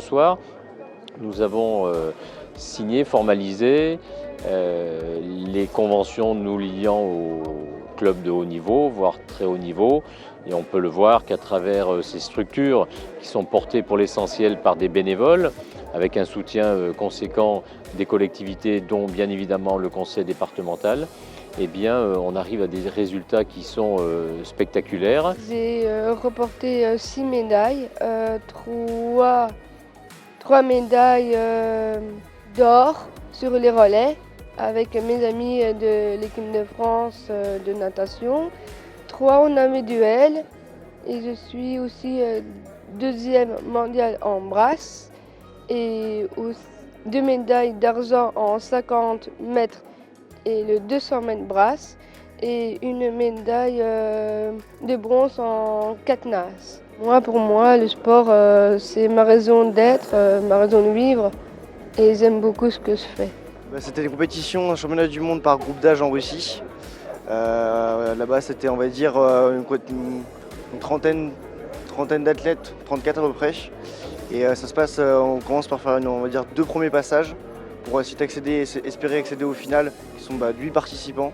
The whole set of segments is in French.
ce soir, nous avons signé, formalisé les conventions nous liant aux clubs de haut niveau, voire très haut niveau. Et on peut le voir qu'à travers ces structures qui sont portées pour l'essentiel par des bénévoles, avec un soutien conséquent des collectivités, dont bien évidemment le conseil départemental, eh bien, on arrive à des résultats qui sont spectaculaires. J'ai remporté 6 médailles, 3 médailles d'or sur les relais avec mes amis de l'équipe de France de natation, 3 en individuel et je suis aussi deuxième mondial en brasse et 2 médailles d'argent en 50 mètres et le 200 mètres brasse et une médaille de bronze en 4 nages. Pour moi, le sport, c'est ma raison d'être, ma raison de vivre et j'aime beaucoup ce que je fais. C'était des compétitions, un championnat du monde par groupe d'âge en Russie. Là-bas, c'était, on va dire, une trentaine d'athlètes, 34 à peu près. Et ça se passe, on commence par faire, on va dire, 2 premiers passages pour ensuite espérer accéder au final, qui sont 8 participants.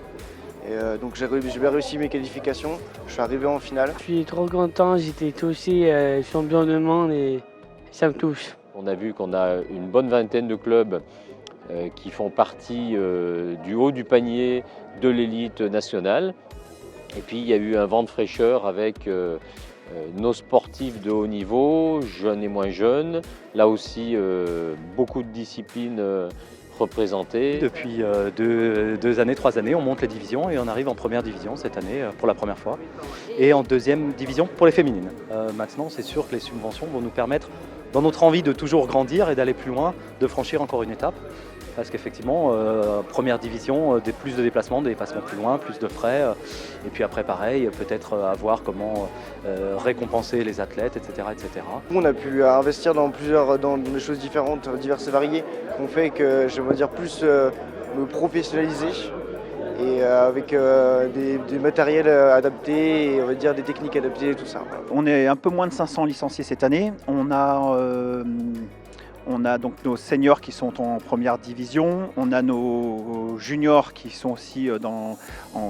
Et donc j'ai bien réussi mes qualifications, je suis arrivé en finale. Je suis trop content, j'étais aussi champion du monde et ça me touche. On a vu qu'on a une bonne vingtaine de clubs qui font partie du haut du panier de l'élite nationale. Et puis il y a eu un vent de fraîcheur avec nos sportifs de haut niveau, jeunes et moins jeunes. Là aussi, beaucoup de disciplines représentées. Depuis 2 années, 3 années, on monte les divisions et on arrive en première division cette année pour la première fois. Et en deuxième division pour les féminines. Maintenant, c'est sûr que les subventions vont nous permettre, dans notre envie de toujours grandir et d'aller plus loin, de franchir encore une étape. Parce qu'effectivement, première division, plus de déplacements, des dépassements plus loin, plus de frais. Et puis après, pareil, peut-être à voir comment récompenser les athlètes, etc., etc. On a pu investir dans des choses différentes, diverses et variées, qui ont fait que je vais dire plus me professionnaliser et avec des matériels adaptés et on va dire des techniques adaptées et tout ça. On est un peu moins de 500 licenciés cette année. On a donc nos seniors qui sont en première division, on a nos juniors qui sont aussi en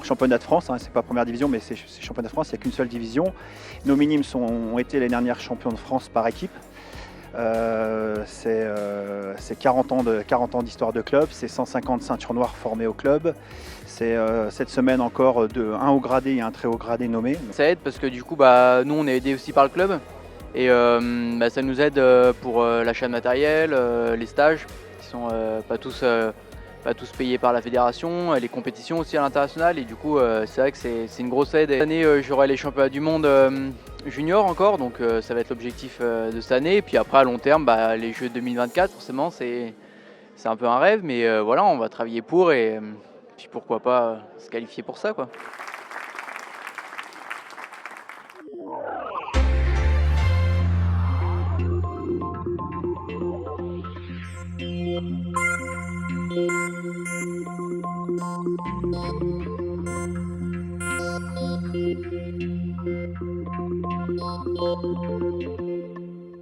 championnat de France, c'est pas première division mais c'est championnat de France, il n'y a qu'une seule division. Nos minimes ont été les dernières champions de France par équipe. C'est 40 ans d'histoire de club, c'est 150 ceintures noires formées au club. C'est cette semaine encore un haut gradé et un très haut gradé nommé. Ça aide parce que du coup nous on est aidés aussi par le club. Et ça nous aide pour l'achat de matériel, les stages qui sont pas tous payés par la fédération, les compétitions aussi à l'international et du coup c'est vrai que c'est une grosse aide. Cette année j'aurai les championnats du monde junior encore, donc ça va être l'objectif de cette année. Et puis après à long terme, les Jeux 2024 forcément c'est un peu un rêve, mais voilà, on va travailler pour et puis pourquoi pas se qualifier pour ça, quoi.